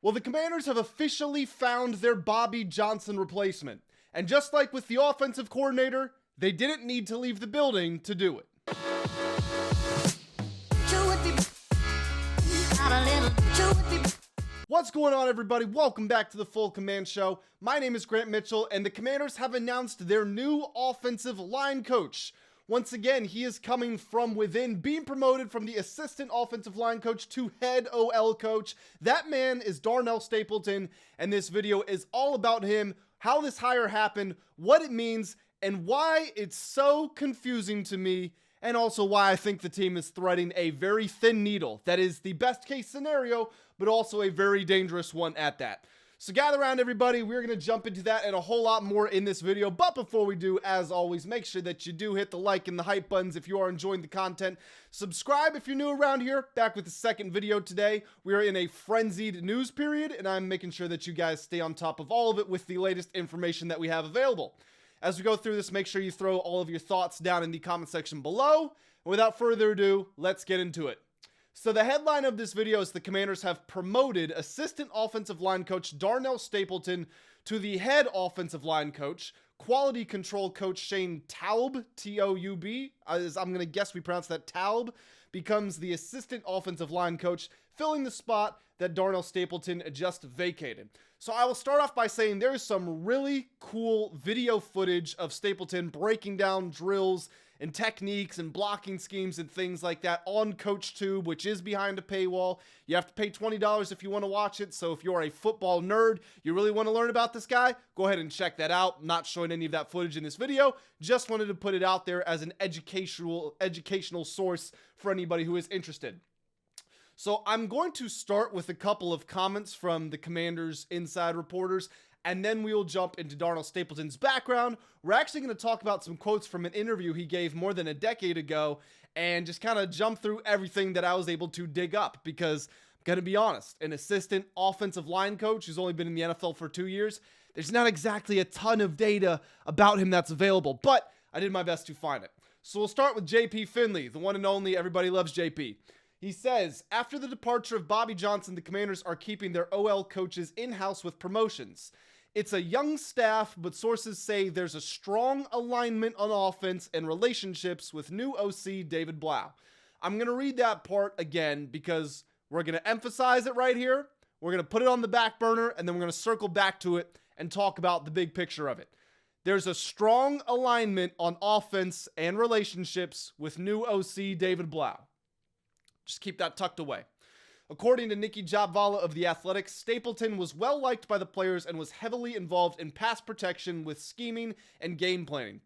Well, the Commanders have officially found their Bobby Johnson replacement. And just like with the offensive coordinator, they didn't need to leave the building to do it. What's going on, everybody? Welcome back to the Full Command Show. My name is Grant Mitchell, and the Commanders have announced their new offensive line coach. Once again, he is coming from within, being promoted from the assistant offensive line coach to head OL coach. That man is Darnell Stapleton, and this video is all about him, how this hire happened, what it means, and why it's so confusing to me, and also why I think the team is threading a very thin needle. That is the best case scenario, but also a very dangerous one at that. So gather around, everybody. We're going to jump into that and a whole lot more in this video. But before we do, as always, make sure that you do hit the like and the hype buttons if you are enjoying the content. Subscribe if you're new around here. Back with the second video today. We are in a frenzied news period, and I'm making sure that you guys stay on top of all of it with the latest information that we have available. As we go through this, make sure you throw all of your thoughts down in the comment section below. And without further ado, let's get into it. So the headline of this video is the Commanders have promoted assistant offensive line coach Darnell Stapleton to the head offensive line coach. Quality control coach Shane Toub, T-O-U-B, as I'm going to guess we pronounce that Toub, becomes the assistant offensive line coach, filling the spot that Darnell Stapleton just vacated. So I will start off by saying there is some really cool video footage of Stapleton breaking down drills and techniques and blocking schemes and things like that on Coach Toub, which is behind a paywall. You have to pay $20 if you want to watch it. So if you're a football nerd, you really want to learn about this guy, go ahead and check that out. I'm not showing any of that footage in this video. Just wanted to put it out there as an educational source for anybody who is interested. So I'm going to start with a couple of comments from the Commanders inside reporters, and then we will jump into Darnell Stapleton's background. We're actually going to talk about some quotes from an interview he gave more than a decade ago and just kind of jump through everything that I was able to dig up, because I'm going to be honest, an assistant offensive line coach who's only been in the NFL for 2 years, there's not exactly a ton of data about him that's available, but I did my best to find it. So we'll start with JP Finley, the one and only. Everybody loves JP. He says, after the departure of Bobby Johnson, the Commanders are keeping their OL coaches in-house with promotions. It's a young staff, but sources say there's a strong alignment on offense and relationships with new OC David Blough. I'm going to read that part again because we're going to emphasize it right here. We're going to put it on the back burner, and then we're going to circle back to it and talk about the big picture of it. There's a strong alignment on offense and relationships with new OC David Blough. Just keep that tucked away. According to Nikki Jabvala of The Athletic, Stapleton was well liked by the players and was heavily involved in pass protection with scheming and game planning.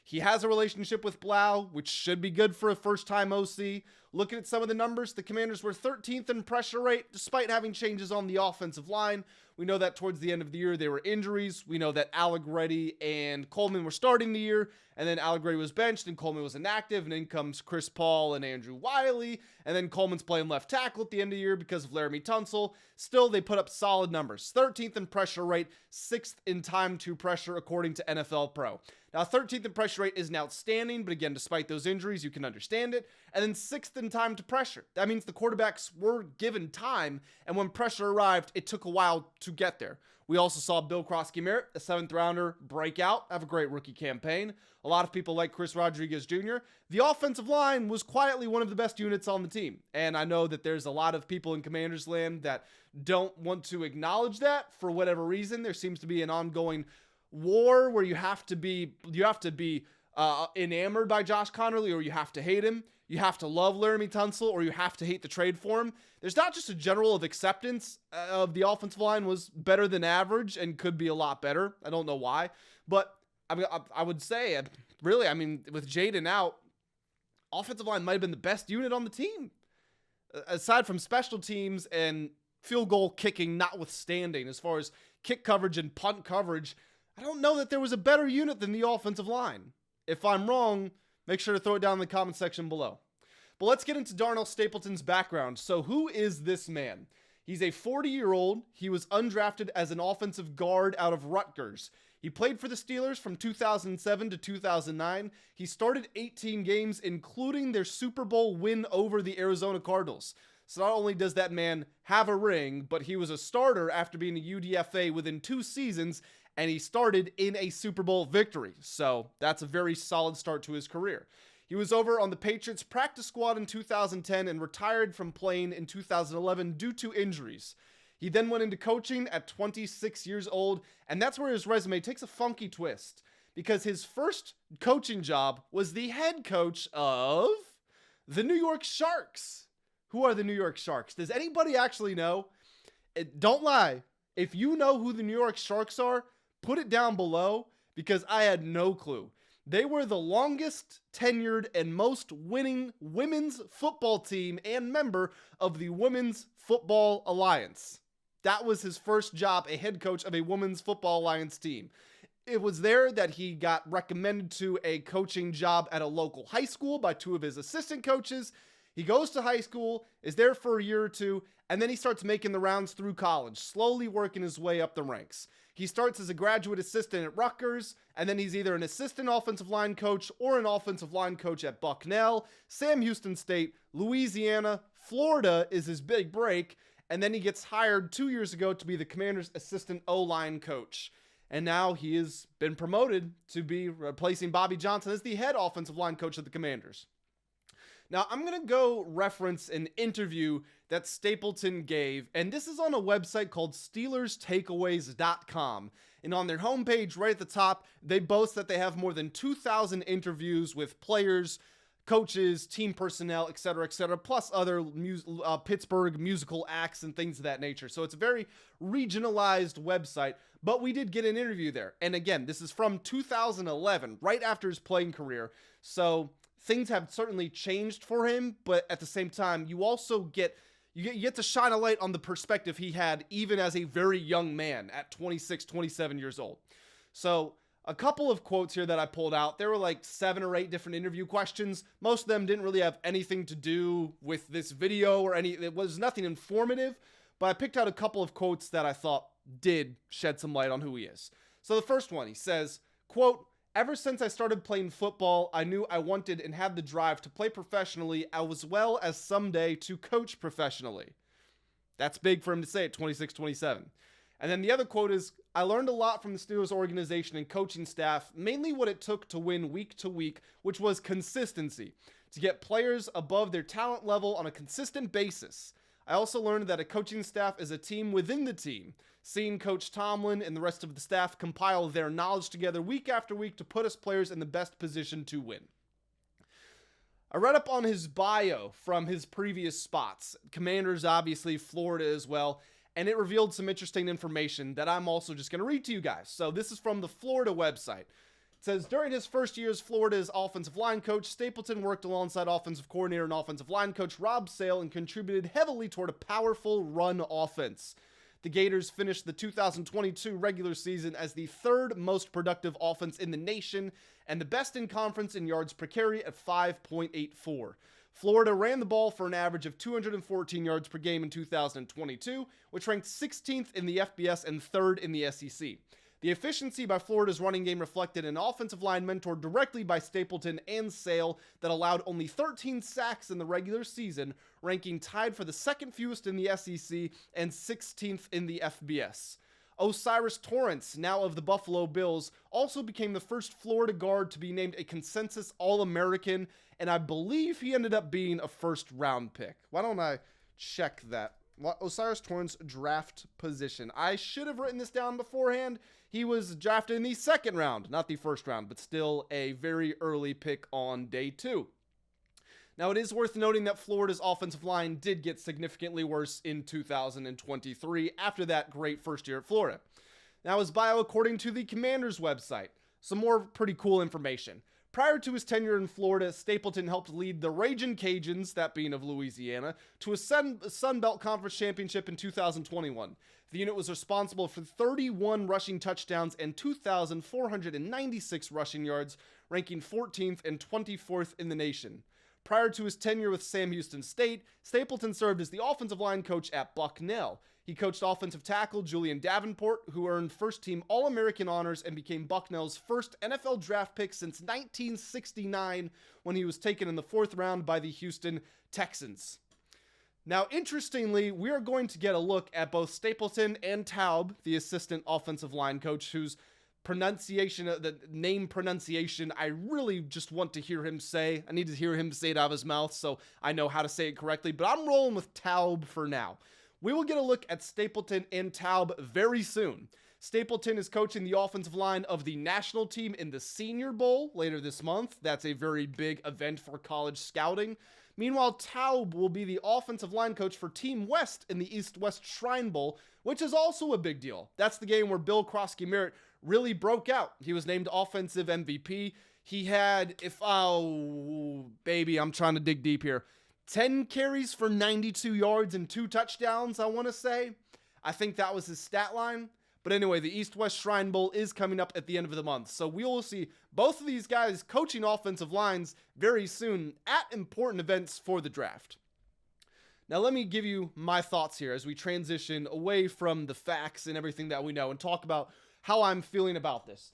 He has a relationship with Blough, which should be good for a first-time OC. Looking at some of the numbers, the Commanders were 13th in pressure rate, despite having changes on the offensive line. We know that towards the end of the year, there were injuries. We know that Allegretti and Coleman were starting the year, and then Allegretti was benched, and Coleman was inactive, and in comes Chris Paul and Andrew Wiley, and then Coleman's playing left tackle at the end of the year because of Laramie Tunsil. Still, they put up solid numbers. 13th in pressure rate, 6th in time to pressure, according to NFL Pro. Now, 13th in pressure rate isn't outstanding, but again, despite those injuries, you can understand it. And then 6th in time to pressure. That means the quarterbacks were given time, and when pressure arrived, it took a while to get there. We also saw Bill Krosky-Merritt, a 7th rounder, break out, have a great rookie campaign. A lot of people like Chris Rodriguez Jr. The offensive line was quietly one of the best units on the team. And I know that there's a lot of people in Commanders land that don't want to acknowledge that for whatever reason. There seems to be an ongoing war where you have to be enamored by Josh Connerly, or you have to hate him. You have to love Laramie Tunsil, or you have to hate the trade for him. There's not just a general of acceptance of the offensive line was better than average and could be a lot better. I don't know why, but I would say, really, with Jaden out, offensive line might have been the best unit on the team. Aside from special teams and field goal kicking notwithstanding, as far as kick coverage and punt coverage, I don't know that there was a better unit than the offensive line. If I'm wrong, make sure to throw it down in the comment section below. But let's get into Darnell Stapleton's background. So who is this man? He's a 40-year-old. He was undrafted as an offensive guard out of Rutgers. He played for the Steelers from 2007 to 2009. He started 18 games, including their Super Bowl win over the Arizona Cardinals. So not only does that man have a ring, but he was a starter after being a UDFA within 2 seasons, and he started in a Super Bowl victory. So that's a very solid start to his career. He was over on the Patriots practice squad in 2010 and retired from playing in 2011 due to injuries. He then went into coaching at 26 years old, and that's where his resume takes a funky twist, because his first coaching job was the head coach of the New York Sharks. Who are the New York Sharks? Does anybody actually know? Don't lie. If you know who the New York Sharks are, put it down below, because I had no clue. They were the longest tenured and most winning women's football team and member of the Women's Football Alliance. That was his first job, a head coach of a Women's Football Alliance team. It was there that he got recommended to a coaching job at a local high school by 2 of his assistant coaches. He goes to high school, is there for a year or 2, and then he starts making the rounds through college, slowly working his way up the ranks. He starts as a graduate assistant at Rutgers, and then he's either an assistant offensive line coach or an offensive line coach at Bucknell, Sam Houston State, Louisiana, Florida is his big break, and then he gets hired 2 years ago to be the Commanders' assistant O-line coach. And now he has been promoted to be replacing Bobby Johnson as the head offensive line coach of the Commanders. Now, I'm going to go reference an interview that Stapleton gave, and this is on a website called SteelersTakeaways.com. And on their homepage, right at the top, they boast that they have more than 2,000 interviews with players, coaches, team personnel, etc., plus other Pittsburgh musical acts and things of that nature. So it's a very regionalized website, but we did get an interview there. And again, this is from 2011, right after his playing career. So things have certainly changed for him, but at the same time, you also get to shine a light on the perspective he had even as a very young man at 26, 27 years old. So a couple of quotes here that I pulled out. There were like 7 or 8 different interview questions. Most of them didn't really have anything to do with this video or it was nothing informative, but I picked out a couple of quotes that I thought did shed some light on who he is. So the first one, he says, quote, "Ever since I started playing football, I knew I wanted and had the drive to play professionally as well as someday to coach professionally." That's big for him to say at 26, 27. And then the other quote is, "I learned a lot from the Steelers organization and coaching staff, mainly what it took to win week to week, which was consistency, to get players above their talent level on a consistent basis. I also learned that a coaching staff is a team within the team. Seeing Coach Tomlin and the rest of the staff compile their knowledge together week after week to put us players in the best position to win." I read up on his bio from his previous spots, Commanders, obviously, Florida as well, and it revealed some interesting information that I'm also just going to read to you guys. So this is from the Florida website. It says, during his first year as Florida's offensive line coach, Stapleton worked alongside offensive coordinator and offensive line coach Rob Sale and contributed heavily toward a powerful run offense. The Gators finished the 2022 regular season as the 3rd most productive offense in the nation and the best in conference in yards per carry at 5.84. Florida ran the ball for an average of 214 yards per game in 2022, which ranked 16th in the FBS and 3rd in the SEC. The efficiency by Florida's running game reflected an offensive line mentored directly by Stapleton and Sale that allowed only 13 sacks in the regular season, ranking tied for the 2nd fewest in the SEC and 16th in the FBS. O'Cyrus Torrence, now of the Buffalo Bills, also became the first Florida guard to be named a consensus All-American, and I believe he ended up being a 1st-round pick. Why don't I check that? O'Cyrus Torrence draft position. I should have written this down beforehand. He was drafted in the 2nd round, not the 1st round, but still a very early pick on day 2. Now, it is worth noting that Florida's offensive line did get significantly worse in 2023 after that great first year at Florida. Now, his bio, according to the Commanders website, some more pretty cool information. Prior to his tenure in Florida, Stapleton helped lead the Ragin' Cajuns, that being of Louisiana, to a Sun Belt Conference championship in 2021. The unit was responsible for 31 rushing touchdowns and 2,496 rushing yards, ranking 14th and 24th in the nation. Prior to his tenure with Sam Houston State, Stapleton served as the offensive line coach at Bucknell. He coached offensive tackle Julian Davenport, who earned first-team All-American honors and became Bucknell's first NFL draft pick since 1969 when he was taken in the 4th round by the Houston Texans. Now, interestingly, we are going to get a look at both Stapleton and Toub, the assistant offensive line coach, whose the name pronunciation, I really just want to hear him say. I need to hear him say it out of his mouth so I know how to say it correctly, but I'm rolling with Toub for now. We will get a look at Stapleton and Toub very soon. Stapleton is coaching the offensive line of the national team in the Senior Bowl later this month. That's a very big event for college scouting. Meanwhile, Toub will be the offensive line coach for Team West in the East-West Shrine Bowl, which is also a big deal. That's the game where Bill Krosky-Merritt really broke out. He was named offensive MVP. He had, I'm trying to dig deep here, 10 carries for 92 yards and 2 touchdowns, I want to say. I think that was his stat line. But anyway, the East-West Shrine Bowl is coming up at the end of the month. So we will see both of these guys coaching offensive lines very soon at important events for the draft. Now let me give you my thoughts here as we transition away from the facts and everything that we know and talk about how I'm feeling about this.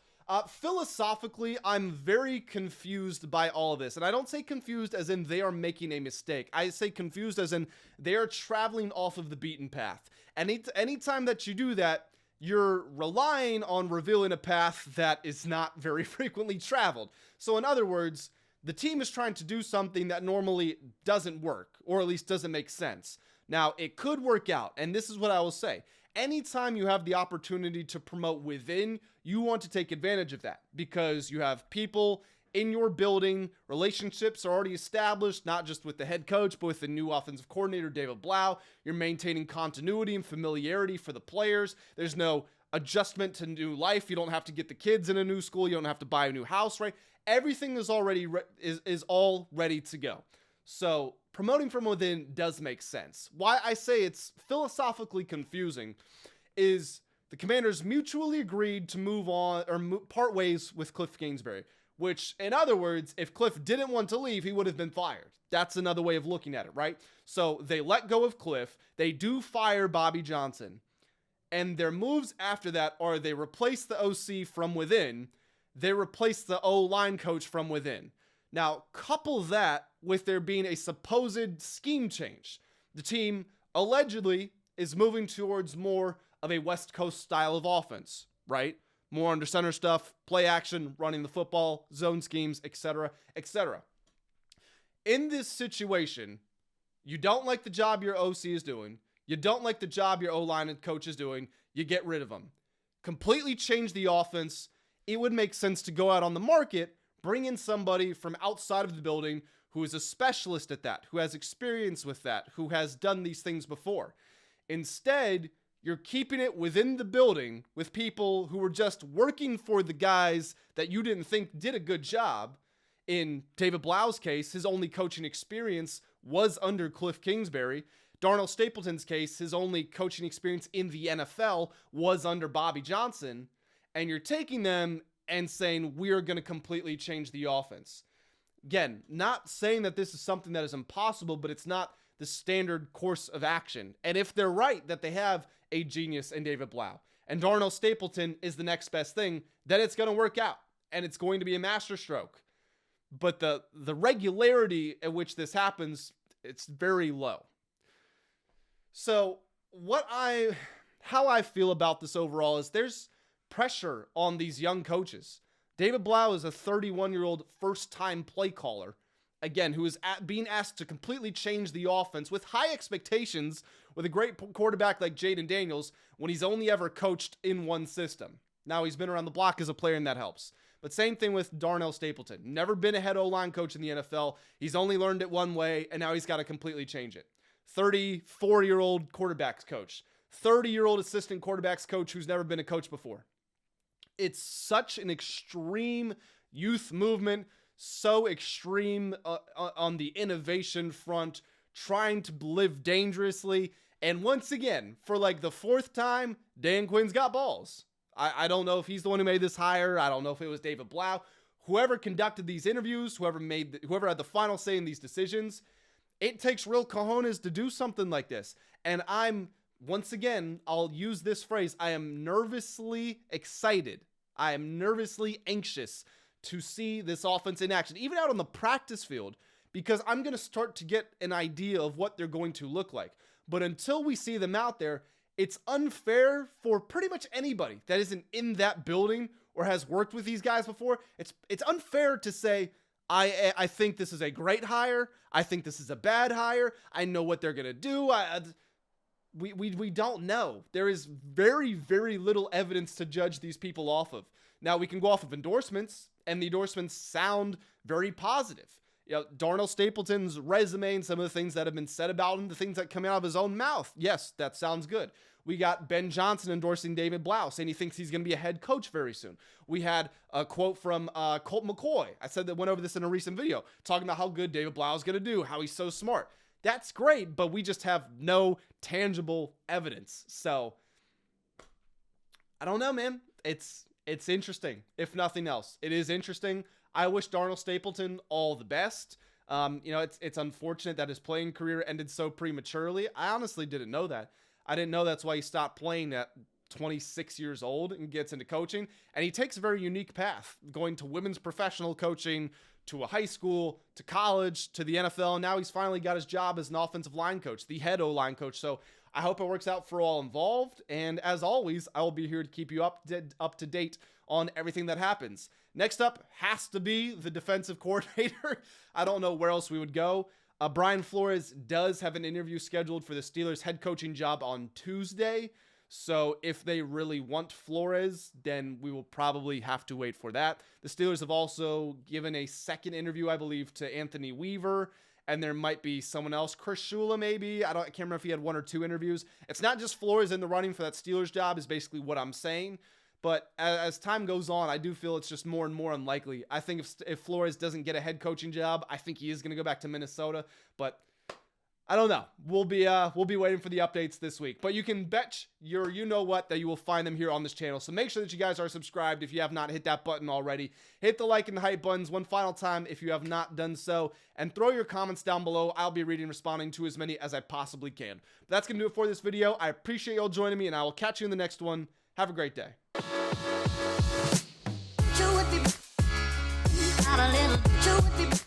Philosophically, I'm very confused by all of this. And I don't say confused as in they are making a mistake. I say confused as in they are traveling off of the beaten path. And anytime that you do that, you're relying on revealing a path that is not very frequently traveled. So in other words, the team is trying to do something that normally doesn't work, or at least doesn't make sense. Now, it could work out, and this is what I will say. Anytime you have the opportunity to promote within, you want to take advantage of that because you have people in your building, relationships are already established, not just with the head coach, but with the new offensive coordinator, David Blough. You're maintaining continuity and familiarity for the players. There's no adjustment to new life. You don't have to get the kids in a new school. You don't have to buy a new house, right? Everything is already is all ready to go. So promoting from within does make sense. Why I say it's philosophically confusing is the Commanders mutually agreed to move on or part ways with Cliff Kingsbury. Which, in other words, if Cliff didn't want to leave, he would have been fired. That's another way of looking at it, right? So they let go of Cliff. They do fire Bobby Johnson. And their moves after that are they replace the OC from within. They replace the O-line coach from within. Now, couple that with there being a supposed scheme change. The team allegedly is moving towards more of a West Coast style of offense, right? More under center stuff, play action, running the football, zone schemes, etc., etc. In this situation, you don't like the job your OC is doing. You don't like the job your O-line and coach is doing. You get rid of them. Completely change the offense. It would make sense to go out on the market, bring in somebody from outside of the building who is a specialist at that, who has experience with that, who has done these things before. Instead, you're keeping it within the building with people who were just working for the guys that you didn't think did a good job. In David Blough's case, his only coaching experience was under Cliff Kingsbury. Darnell Stapleton's case, his only coaching experience in the NFL was under Bobby Johnson. And you're taking them and saying, we're going to completely change the offense. Again, not saying that this is something that is impossible, but it's not the standard course of action. And if they're right that they have a genius in David Blough and Darnell Stapleton is the next best thing, then it's going to work out and it's going to be a masterstroke. But the regularity at which this happens, it's very low. So how I feel about this overall is there's pressure on these young coaches. David Blough is a 31-year-old first-time play caller, again, who is being asked to completely change the offense with high expectations with a great quarterback like Jaden Daniels when he's only ever coached in one system. Now, he's been around the block as a player, and that helps. But same thing with Darnell Stapleton. Never been a head O-line coach in the NFL. He's only learned it one way, and now he's got to completely change it. 34-year-old quarterbacks coach. 30-year-old assistant quarterbacks coach who's never been a coach before. It's such an extreme youth movement, so extreme on the innovation front, trying to live dangerously. And once again, for like the fourth time, Dan Quinn's got balls. I don't know if he's the one who made this hire. I don't know if it was David Blough. Whoever conducted these interviews, whoever had the final say in these decisions, it takes real cojones to do something like this. And once again, I'll use this phrase, I am nervously excited. I am nervously anxious to see this offense in action, even out on the practice field, because I'm going to start to get an idea of what they're going to look like. But until we see them out there, it's unfair for pretty much anybody that isn't in that building or has worked with these guys before. It's unfair to say, I think this is a great hire. I think this is a bad hire. I know what they're going to do. We don't know. There is very, very little evidence to judge these people off of. Now, we can go off of endorsements, and the endorsements sound very positive. You know, Darnell Stapleton's resume and some of the things that have been said about him, the things that come out of his own mouth. Yes, that sounds good. We got Ben Johnson endorsing David Blough, saying he thinks he's going to be a head coach very soon. We had a quote from Colt McCoy. I said that went over this in a recent video, talking about how good David Blough is going to do, how he's so smart. That's great, but we just have no tangible evidence. So, I don't know, man. It's interesting, if nothing else. It is interesting. I wish Darnell Stapleton all the best. You know, it's unfortunate that his playing career ended so prematurely. I honestly didn't know that. I didn't know that's why he stopped playing at 26 years old and gets into coaching. And he takes a very unique path, going to women's professional coaching, to a high school, to college, to the NFL. And now he's finally got his job as an offensive line coach, the head O-line coach. So I hope it works out for all involved. And as always, I will be here to keep you up to date on everything that happens. Next up has to be the defensive coordinator. I don't know where else we would go. Brian Flores does have an interview scheduled for the Steelers head coaching job on Tuesday. So if they really want Flores, then we will probably have to wait for that. The Steelers have also given a second interview, I believe, to Anthony Weaver. And there might be someone else, Chris Shula maybe. I can't remember if he had 1 or 2 interviews. It's not just Flores in the running for that Steelers job is basically what I'm saying. But as time goes on, I do feel it's just more and more unlikely. I think if Flores doesn't get a head coaching job, I think he is going to go back to Minnesota. But I don't know. We'll be waiting for the updates this week. But you can bet your you-know-what that you will find them here on this channel. So make sure that you guys are subscribed if you have not hit that button already. Hit the like and the hype buttons one final time if you have not done so. And throw your comments down below. I'll be reading and responding to as many as I possibly can. But that's going to do it for this video. I appreciate y'all joining me, and I will catch you in the next one. Have a great day. Chew with me.